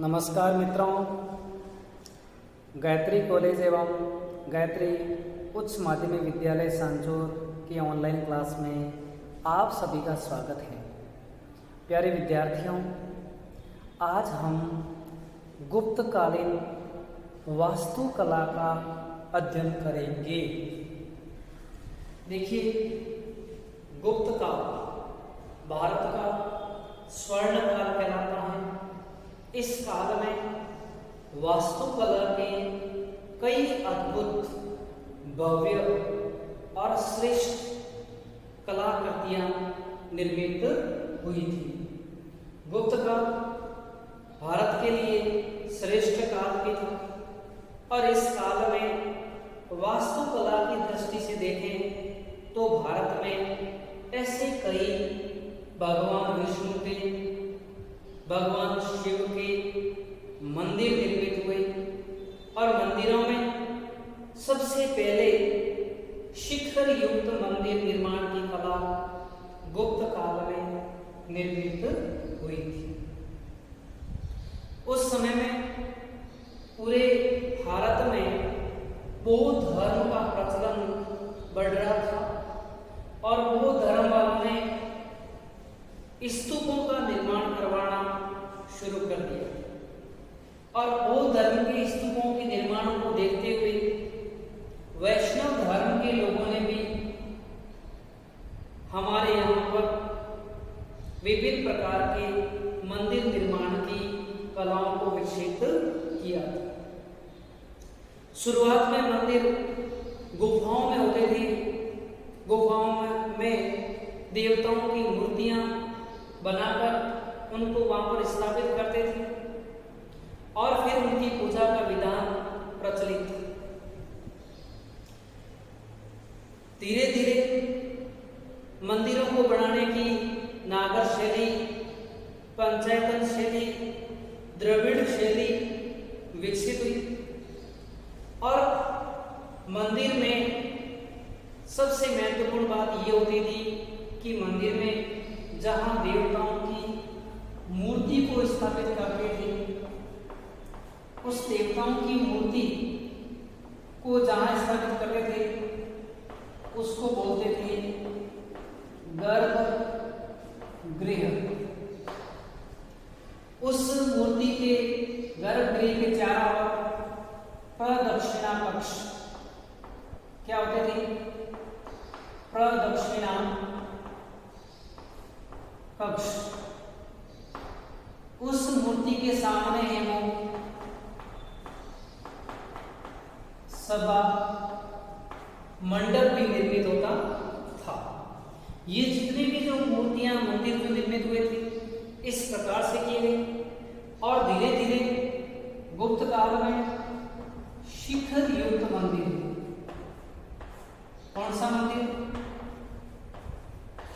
नमस्कार मित्रों, गायत्री कॉलेज एवं गायत्री उच्च माध्यमिक विद्यालय सांचौर की ऑनलाइन क्लास में आप सभी का स्वागत है। प्यारे विद्यार्थियों, आज हम गुप्तकालीन वास्तुकला का अध्ययन करेंगे। देखिए, गुप्त काल भारत का स्वर्ण काल कहलाता है। इस काल में वास्तुकला के कई अद्भुत, भव्य और श्रेष्ठ कलाकृतियां निर्मित हुई थी। गुप्त काल भारत के लिए श्रेष्ठ काल भी था और इस काल में वास्तुकला की दृष्टि से देखें तो भारत में ऐसे कई भगवान विष्णु के, भगवान शिव के मंदिर निर्मित हुए और मंदिरों में सबसे पहले शिखर युक्त मंदिर निर्माण की कला गुप्त काल में निर्मित हुई थी। उस समय में पूरे भारत में बौद्ध धर्म का प्रचलन बढ़ रहा था और बौद्ध धर्म वालों ने स्तूपों का निर्माण करवाना शुरू कर दिया और बौद्ध धर्म के स्तूपों के निर्माण को देखते हुए वैष्णव धर्म के लोगों ने भी हमारे यहाँ पर विभिन्न प्रकार के मंदिर निर्माण की कलाओं को विकसित किया था। शुरुआत में मंदिर गुफाओं में होते थे। गुफाओं में देवताओं की मूर्तियां बनाकर उनको वहां पर स्थापित करते थे और फिर उनकी पूजा का विधान प्रचलित था। धीरे धीरे मंदिरों को बनाने की नागर शैली, पंचायतन शैली, द्रविड़ शैली विकसित हुई और मंदिर में सबसे महत्वपूर्ण बात ये होती थी कि मंदिर में जहां देवताओं की मूर्ति को स्थापित करते थे, उस देवताओं की मूर्ति को जहां स्थापित करते थे उसको बोलते थे गर्भगृह। उस मूर्ति के गर्भगृह के चारों ओर प्रदक्षिणा कक्ष क्या होते थे? प्रदक्षिणा कक्ष। उस मूर्ति के सामने है वो सभा मंडप भी निर्मित होता था। ये जितने भी जो मूर्तियां मंदिर में निर्मित हुए थे इस प्रकार से किए गए और धीरे धीरे गुप्त काल में शिखर युक्त मंदिर। कौन सा मंदिर?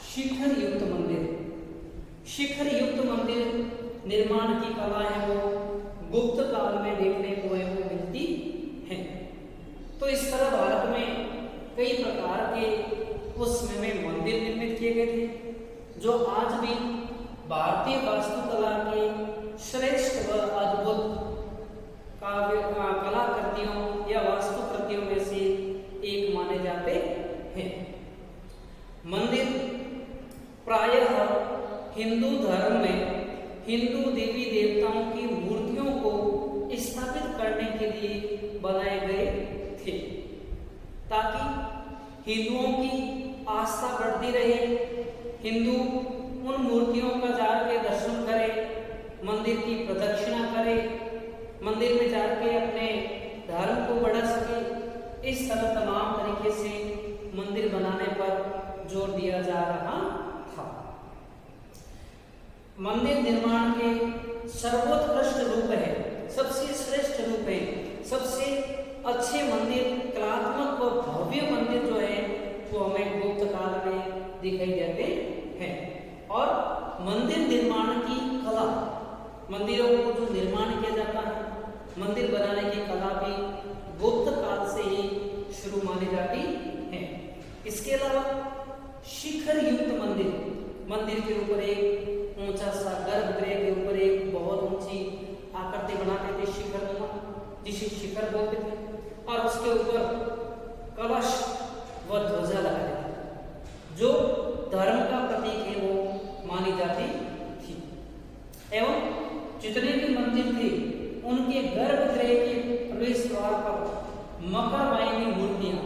शिखर युक्त मंदिर। शिखर युक्त मंदिर निर्माण की कला है वो गुप्त काल में देखने को है वो मिलती है। तो इस तरह भारत में कई प्रकार के उस समय में मंदिर निर्मित किए गए थे जो आज भी भारतीय वास्तुकला के श्रेष्ठ व अद्भुत कलाकृतियों या वास्तुकृतियों में से एक माने जाते हैं। मंदिर प्रायः हिंदू धर्म में हिंदू देवी देवताओं की मूर्तियों को स्थापित करने के लिए बनाए गए थे ताकि हिंदुओं की आस्था बढ़ती रहे, हिंदू उन मूर्तियों का जाके दर्शन करे, मंदिर की प्रदक्षिणा करे, मंदिर में जाके अपने धर्म को बढ़ा सके। इस तरह तमाम तरीके से मंदिर बनाने पर जोर दिया जा रहा था। मंदिर निर्माण के सर्वोत्कृष्ट रूप है, सबसे श्रेष्ठ रूप है, सबसे अच्छे मंदिर, कलात्मक व भव्य मंदिर जो है वो हमें गुप्त काल में दिखाई देते हैं। और मंदिर निर्माण की कला, मंदिरों को जो निर्माण किया जाता है, मंदिर बनाने की कला भी गुप्त काल से ही शुरू मानी जाती है। इसके अलावा शिखर युक्त मंदिर, मंदिर के ऊपर एक ऊंचा सा गर्भगृह के ऊपर एक बहुत ऊंची आकृति जिसे शिखर बोलते थे, और उसके ऊपर कलश व ध्वजा लगाते थे जो धर्म का प्रतीक है वो मानी जाती थी। एवं जितने भी मंदिर थे उनके गर्भगृह के प्रवेश द्वार पर मकर वाहिनी मूर्तियां,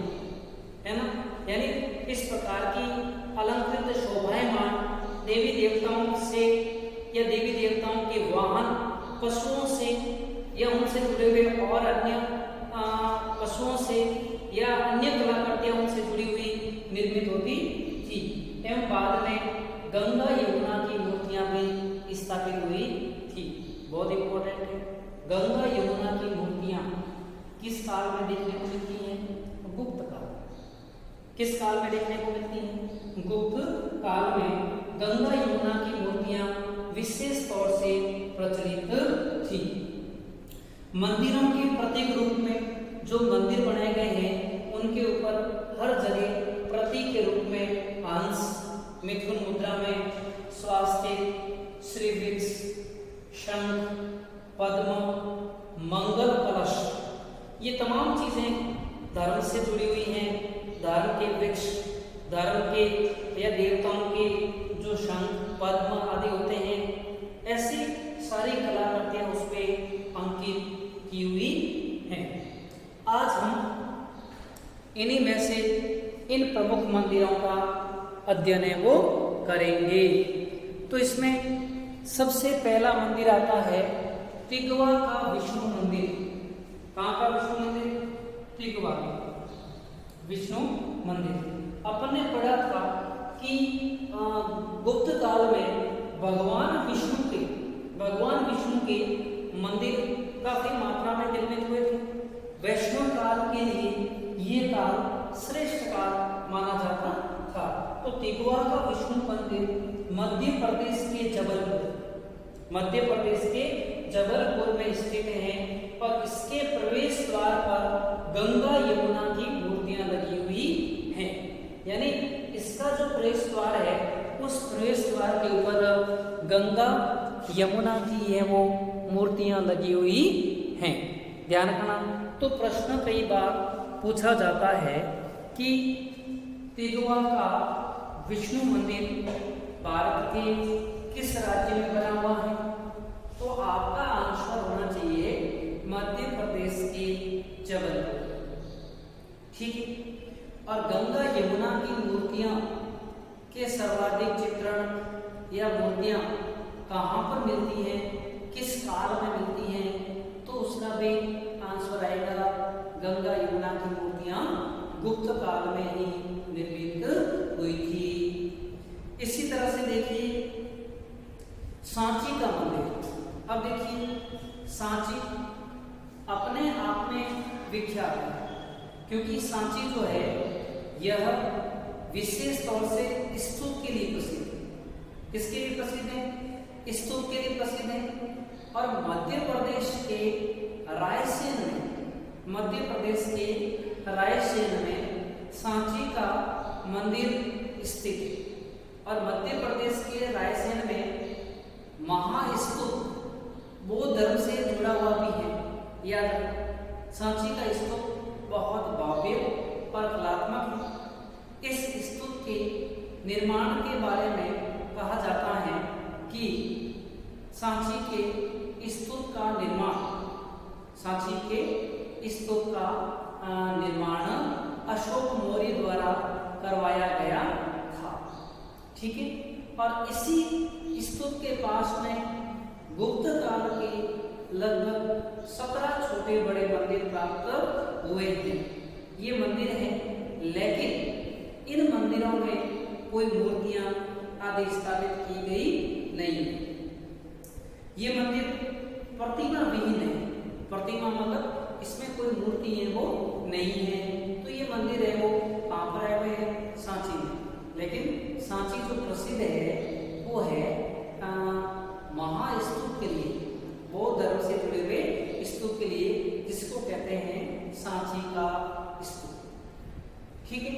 है ना, यानी इस प्रकार की अलंकृत शोभायमान देवी देवताओं से या देवी देवताओं के वाहन पशुओं से या उनसे जुड़े हुए और अन्य पशुओं से या अन्य कलाकृतियां उनसे जुड़ी हुई निर्मित होती थी। एवं बाद में गंगा यमुना की मूर्तियां भी स्थापित हुई थी। बहुत इंपॉर्टेंट है, गंगा यमुना की मूर्तियां किस काल में देखने को मिलती हैं? गुप्त काल। किस काल में देखने को मिलती हैं? गुप्त काल में गंगा यमुना की मूर्तियां विशेष तौर से प्रचलित थी। मंदिरों के प्रतीक रूप में जो मंदिर बनाए गए हैं उनके ऊपर हर जगह प्रतीक के रूप में हंस, मिथुन मुद्रा में स्वास्तिक, श्रीवृक्ष, शंख, पद्म, मंगल कलश, ये तमाम चीजें धर्म से जुड़ी हुई हैं। धर्म के वृक्ष, धर्म के या देवताओं के जो शंख, पद्म आदि होते हैं, ऐसी सारी कलाकृतियां उस पे अंकित की हुई हैं। आज हम इन्हीं में से इन प्रमुख मंदिरों का अध्ययन है वो करेंगे। तो इसमें सबसे पहला मंदिर आता है तिगवा का विष्णु मंदिर। कहाँ का विष्णु मंदिर? तिगवा विष्णु मंदिर। अपन ने पढ़ा था कि गुप्त काल में भगवान विष्णु के मंदिर काफी मात्रा में निर्मित हुए थे। वैष्णव काल के लिए ये काल श्रेष्ठ काल माना जाता था। तो तिगवा का विष्णु मंदिर मध्य प्रदेश के जबलपुर में स्थित है और इसके प्रवेश द्वार पर गंगा यमुना की मूर्तियां लगी हुई हैं। यानी इसका जो प्रवेश द्वार है उस प्रवेश द्वार के ऊपर गंगा यमुना की है वो मूर्तियां लगी हुई हैं। ध्यान रखना। तो प्रश्न कई बार पूछा जाता है कि तिगवा का विष्णु मंदिर भारत के किस राज्य में बना हुआ है? तो आपका आंसर होना चाहिए मध्य प्रदेश के जबलपुर। ठीक है। और गंगा यमुना की मूर्तियां के सर्वाधिक चित्रण या मूर्तियां कहां पर मिलती हैं, किस काल में मिलती हैं? तो उसका भी आंसर आएगा गंगा यमुना की मूर्तियां गुप्त काल में ही निर्मित हुई थी। इसी तरह से देखिए सांची का मंदिर। अब देखिए सांची अपने आप में विख्यात है क्योंकि सांची जो है यह विशेष तौर से स्तूप के लिए प्रसिद्ध है। किसके लिए प्रसिद्ध है? स्तूप के लिए प्रसिद्ध है। और मध्य प्रदेश के रायसेन में सांची का मंदिर स्थित है। और मध्य प्रदेश के रायसेन में महास्तूप बौद्ध धर्म से जुड़ा हुआ भी है। याद सांची का स्तूप बहुत भव्य और कलात्मक है। इस स्तूप के निर्माण के बारे में कहा जाता है कि सांची के स्तूप का निर्माण अशोक मौर्य द्वारा करवाया गया था। ठीक है। और इसी स्तूप के पास में गुप्त काल के लगभग 17 छोटे बड़े मंदिर प्राप्त हुए हैं। ये मंदिर हैं, लेकिन इन मंदिरों में कोई मूर्तियां आदि स्थापित की गई नहीं है। ये मंदिर प्रतिमा विहीन है। प्रतिमा मतलब इसमें कोई मूर्ति है वो नहीं है। तो ये मंदिर है वो कहाँ पर आए हुए हैं? सांची में। लेकिन सांची जो प्रसिद्ध है वो है महास्तूप के लिए, बौद्ध धर्म से जुड़े हुए स्तूप के लिए, जिसको कहते हैं सांची का स्तूप। ठीक है।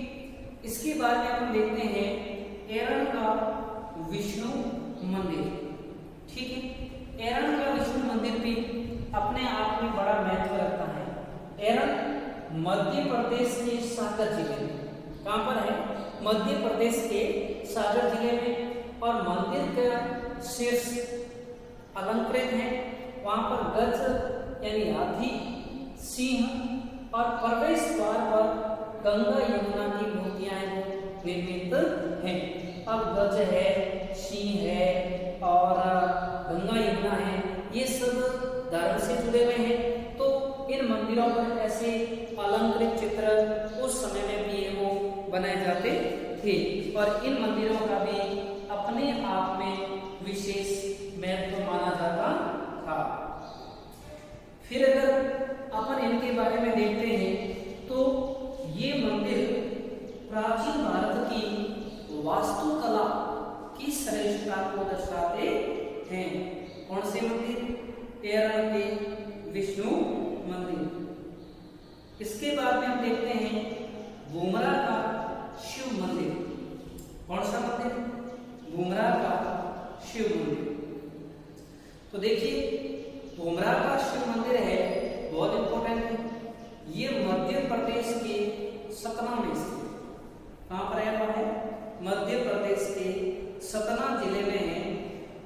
इसके बाद में हम देखते हैं एरन का विष्णु मंदिर। ठीक है। एरन का विष्णु मंदिर भी अपने आप में बड़ा महत्व रखता है। मध्य प्रदेश के सागर जिले में। कहाँ पर है? मध्य प्रदेश के सागर जिले में। और मंदिर का शीर्ष अलंकृत है। वहां पर गज यानी हाथी, सिंह और प्रवेश द्वार पर गंगा यमुना की मूर्तियां निर्मित हैं। अब गज है, सिंह है और गंगा यमुना है, ये सब धर्म से जुड़े हुए हैं। तो इन मंदिरों पर ऐसे अलंकृत चित्र उस समय में भी वो बनाए जाते थे। और इन मंदिरों का भी अपने आप में विशेष महत्व माना जाता था। फिर अगर अपन इनके बारे में देखते हैं तो ये मंदिर प्राचीन भारत की वास्तुकला की श्रेष्ठता को दर्शाते हैं। कौन से मंदिर? एरन के विष्णु मंदिर। इसके बाद में हम देखते हैं बुमरा का शिव मंदिर। कौन सा मंदिर? बुमरा का शिव मंदिर। तो देखिए बुमरा का शिव मंदिर है, बहुत इंपॉर्टेंट है। ये मध्य प्रदेश के सतना में स्थित। कहां पर आया हुआ है? मध्य प्रदेश के सतना जिले में है।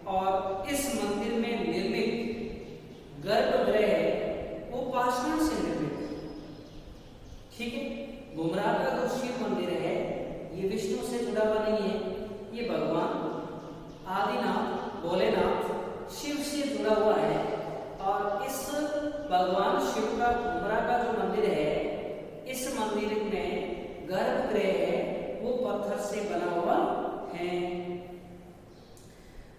और इस मंदिर में निर्मित गर्भगृह है वो पाषाण से निर्मित है। ठीक है। बुमरा का जो शिव मंदिर है ये विष्णु से जुड़ा हुआ नहीं है, ये भगवान आदिनाथ भोलेनाथ शिव से जुड़ा हुआ है। और इस भगवान शिव का बुमरा का जो मंदिर है, इस मंदिर में गर्भगृह है वो पत्थर से बना हुआ है।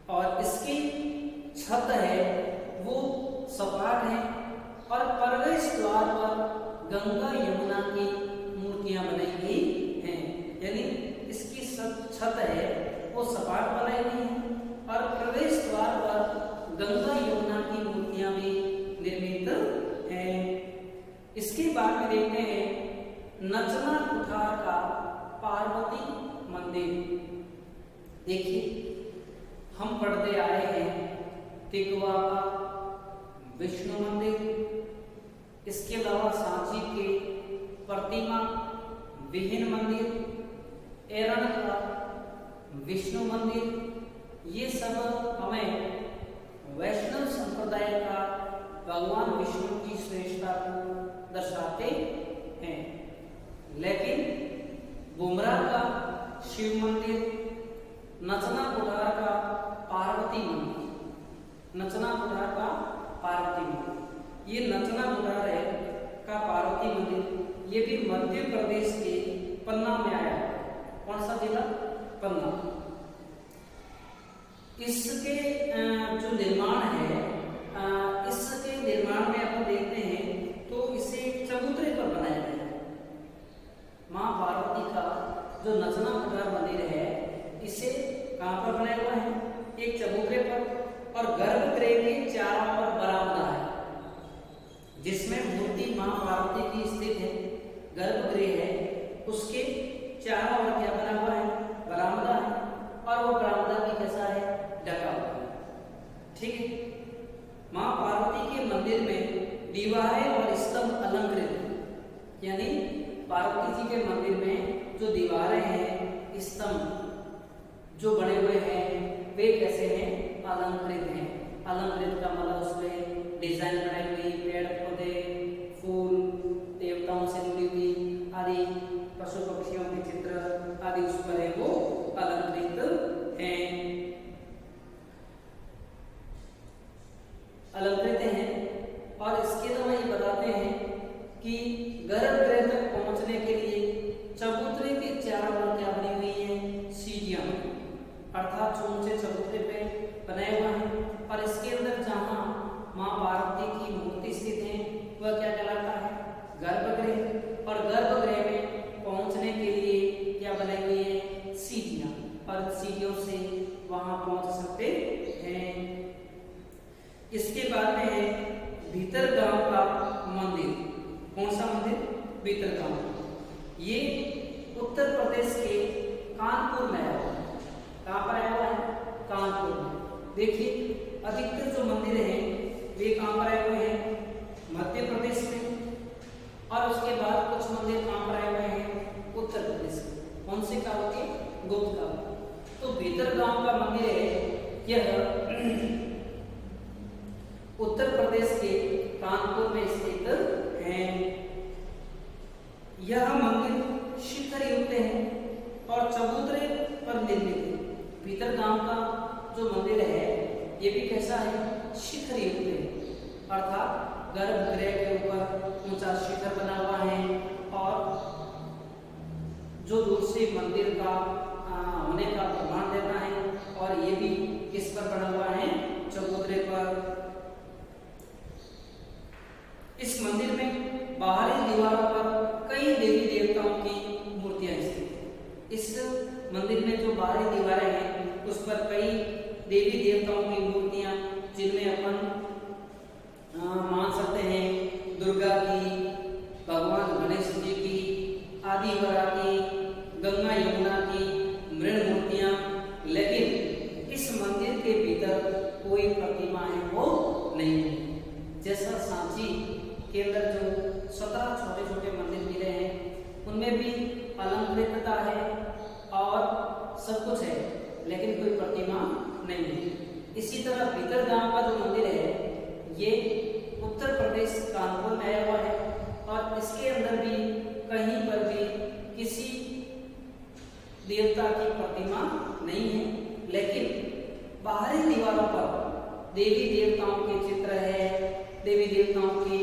और इसकी छत है वो सपाट है। और प्रवेश द्वार पर गंगा यमुना की मूर्तियां बनाई गई हैं। यानी इसकी छत है वो सपाट बनाई गई है और प्रवेश द्वार पर गंगा यमुना की मूर्तियां भी निर्मित हैं। इसके बाद में देखते हैं नचना कुठार का पार्वती मंदिर। देखिए हम पढ़ते आए हैं तिगवा का विष्णु मंदिर, इसके अलावा सांची के प्रतिमा विहीन मंदिर, एरन का विष्णु मंदिर, ये सब हमें वैष्णव संप्रदाय का भगवान विष्णु की श्रेष्ठता को दर्शाते हैं। लेकिन बुमरा का शिव मंदिर, नचना कुठार का पार्वती मंदिर, नचना कुठार का पार्वती मंदिर, ये नचना कुठार है का पार्वती मंदिर, ये भी मध्य प्रदेश के पन्ना में आया। कौन सा जिला? पन्ना। इसके जो निर्माण है, इसके निर्माण में अपन देखते हैं तो इसे चबूतरे पर बनाया गया है। माँ पार्वती का जो नचना कुठार मंदिर है इसे कहां पर बनाया हुआ है? एक चबूतरे पर। और गर्भगृह के चारों पर बरामदा है जिसमें मूर्ति मां पार्वती की स्थित है। गर्भगृह है उसके चारों ओर क्या बना हुआ है? बरामदा है। और वो बरामदा भी कैसा है? ढका हुआ है। ठीक है। मां पार्वती के मंदिर में दीवारें और स्तंभ अलंकृत, यानी पार्वती जी के मंदिर में जो दीवारें हैं, स्तंभ जो बने हुए हैं वे कैसे हैं? अलंकृत हैं। अलंकृत का मतलब उसमें डिजाइन बनाई हुई, पेड़ पौधे, फूल, देवताओं से जुड़ी हुई आदि, पशु पक्षियों के चित्र आदि उस पर है वो अलंकृत हैं। अलंकृत हैं। और इसके अलावा ये बताते हैं कि गर्भगृह तक पहुंचने के लिए चबूतरे के चारों ओर क्या बनी हुई है? सीढ़ियां, अर्थात ऊंचे चबूतरे पे बनाए हुए हैं। और इसके अंदर जहां मां पार्वती की मूर्ति स्थित है वह क्या कहलाता है? गर्भगृह। और गर्भगृह में पहुंचने के लिए क्या बनाई हुई है? सीढ़ियां। और सीढ़ियों से वहां पहुंच सकते हैं। इसके बाद में है भीतरगांव का मंदिर। कौन सा मंदिर? भीतरगांव। ये उत्तर प्रदेश के कानपुर में है। कहां पर आया हुआ है? कानपुर में। देखिए अधिकतर जो मंदिर हैं वे कहां पर आए हुए हैं? मध्य प्रदेश में। और उसके बाद कौन से काल के? गुप्त काल। तो भीतरगांव का मंदिर है, यह उत्तर प्रदेश के कानपुर में स्थित है। यह मंदिर शिखर युक्त है और चबूतरे पर निर्मित है। भीतरगांव का जो मंदिर है ये भी कैसा है? शिखर युक्त है, अर्थात गर्भगृह के ऊपर ऊंचा शिखर बना हुआ है और जो दूर से मंदिर का होने का प्रमाण देता है, और ये भी किस पर बना हुआ है? चबूतरे पर। इस मंदिर में बाहरी दीवारों पर कई देवी देवताओं की मूर्तियां स्थित हैं। इस मंदिर में जो बाहरी दीवारें हैं उस पर कई देवी देवताओं की मूर्तियां, जिनमें अपन मान सकते हैं दुर्गा की, भगवान गणेश जी की, आदि वरा की, गंगा यमुना की मृण मूर्तियां। लेकिन इस मंदिर के भीतर कोई प्रतिमा है वो नहीं है। जैसा सांची के अंदर जो 17 छोटे छोटे मंदिर मिले हैं उनमें भी अलंकृतता है और सब कुछ है, लेकिन कोई प्रतिमा नहीं है। इसी तरह भीतरगांव का जो मंदिर है ये उत्तर प्रदेश कानपुर में आया हुआ है और इसके अंदर भी कहीं पर भी किसी देवता की प्रतिमा नहीं है, लेकिन बाहरी दीवारों पर देवी देवताओं के चित्र है, देवी देवताओं के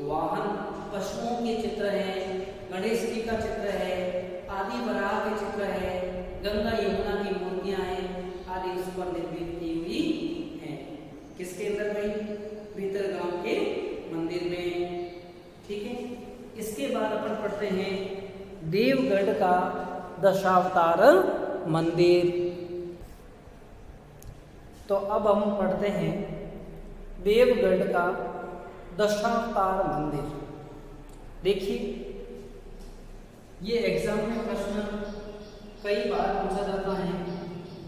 वाहन पशुओं के चित्र है, गणेश जी का चित्र है, आदि वराह के चित्र है, गंगा यमुना की मूर्तियां हैं आदि उस पर निर्मित की हुई हैं। किसके अंदर भाई? भीतरगांव के मंदिर में। ठीक है, इसके बाद अपन पढ़ते हैं देवगढ़ का दशावतार मंदिर। तो अब हम पढ़ते हैं देवगढ़ का दशावतार मंदिर। देखिए, ये एग्जाम में प्रश्न कई बार पूछा जाता है,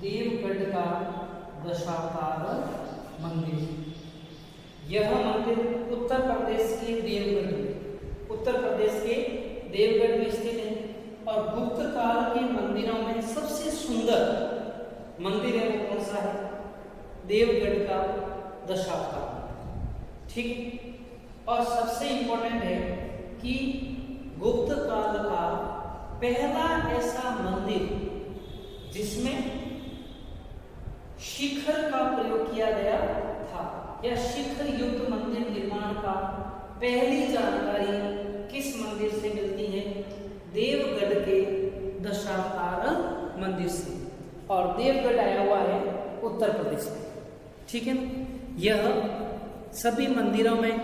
देवगढ़ का दशावतार मंदिर। यह मंदिर उत्तर प्रदेश के देवगढ़ में स्थित है और गुप्त काल के मंदिरों में सबसे सुंदर मंदिर है वो कौन सा है? देवगढ़ का दशावतार। ठीक, और सबसे इंपॉर्टेंट है कि गुप्त काल का पहला ऐसा मंदिर जिसमें शिखर का प्रयोग किया गया था, या शिखर युक्त मंदिर निर्माण का पहली जानकारी किस मंदिर से मिलती है? देवगढ़ के दशावतार मंदिर से। और देवगढ़ आया हुआ है उत्तर प्रदेश में। ठीक है ना? यह सभी मंदिरों में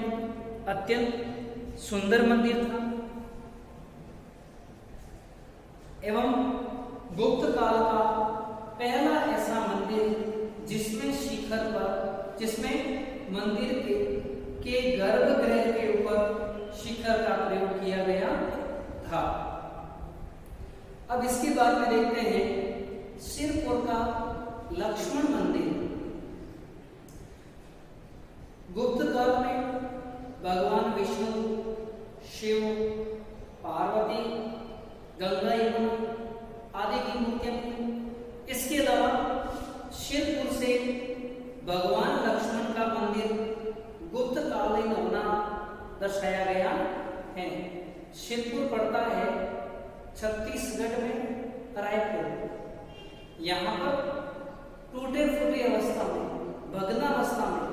अत्यंत सुंदर मंदिर था एवं गुप्त काल का पहला ऐसा मंदिर जिसमें शिखर पर, जिसमें मंदिर के गर्भगृह के ऊपर शिखर का प्रयोग किया गया था। अब इसके बाद में देखते हैं सिरपुर का लक्ष्मण मंदिर। गुप्त काल में भगवान विष्णु, शिव, पार्वती, गंगा यमुना आदि की मूर्तियां थी। इसके अलावा सिरपुर से भगवान लक्ष्मण का मंदिर गुप्त कालीन होना दर्शाया गया है। सिरपुर पड़ता है छत्तीसगढ़ में रायपुर। यहाँ पर टूटे फूटे अवस्था में, भग्नावस्था में,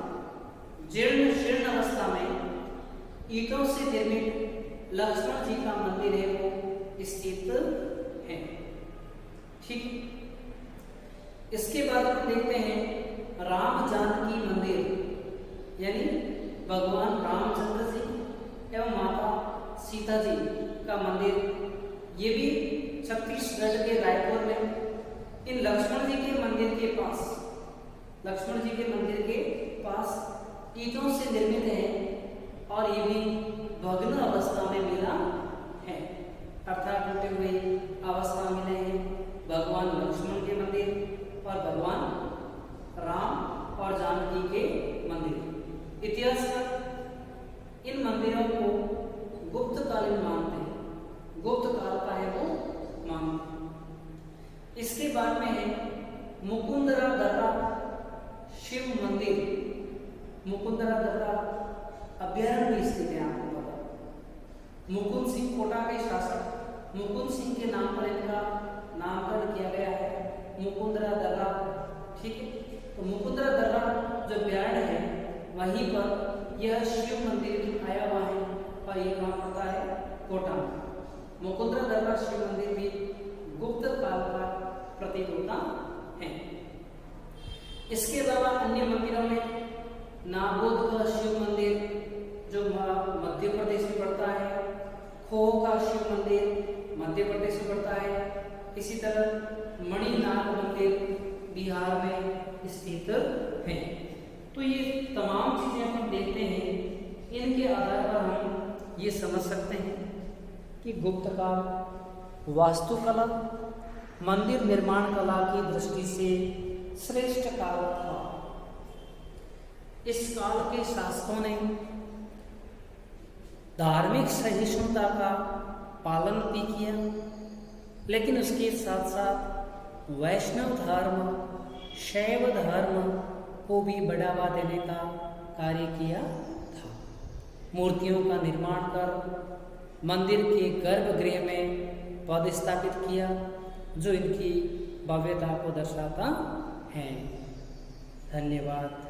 जीर्ण शीर्ण अवस्था में ईंटों से निर्मित लक्ष्मण जी का मंदिर है वो स्थित है। ठीक, इसके बाद हम देखते हैं राम जानकी मंदिर, यानी भगवान रामचंद्र जी एवं माता सीता जी का मंदिर। ये भी छत्तीसगढ़ के रायपुर में इन लक्ष्मण जी के मंदिर के पास, लक्ष्मण जी के मंदिर के पास ईंटों से निर्मित है और ये भी भग्न अवस्था में मिला है, अर्थात टूटे हुए अवस्था में मिले हैं भगवान लक्ष्मण के मंदिर और भगवान राम और जानकी के मंदिर। इतिहासकार इन मंदिरों को गुप्तकालीन मानते हैं, गुप्त काल का है वो मानते हैं। इसके बाद में है मुकुंदरा दर्रा शिव मंदिर। मुकुंदरा दर्रा अभ्यारण्य में स्थित है, आपको पता। मुकुंद सिंह कोटा के शासक मुकुंद सिंह के नाम पर इनका नामकरण किया गया है, मुकुंदरा दर्रा। ठीक है, तो मुकुंदरा दर्रा जो अभ्यारण्य है वहीं पर यह शिव मंदिर आया हुआ है और ये कहाँ पड़ता है, कोटा। मुकुंदरा दर्रा शिव मंदिर भी गुप्त काल का प्रतीक होता है। इसके अलावा अन्य मंदिरों में नागोद का शिव मंदिर जो मध्य प्रदेश में पड़ता है, खोह का शिव मंदिर मध्य प्रदेश में पड़ता है, इसी तरह मणिनाग मंदिर बिहार में स्थित है। तो ये तमाम चीजें हम देखते हैं, इनके आधार पर हम ये समझ सकते हैं कि गुप्त काल वास्तुकला मंदिर निर्माण कला की दृष्टि से श्रेष्ठ काल था। इस काल के शासकों ने धार्मिक सहिष्णुता का पालन भी किया, लेकिन उसके साथ साथ वैष्णव धर्म शैव धर्म को भी बढ़ावा देने का कार्य किया था। मूर्तियों का निर्माण कर मंदिर के गर्भगृह में पद स्थापित किया, जो इनकी भव्यता को दर्शाता है। धन्यवाद।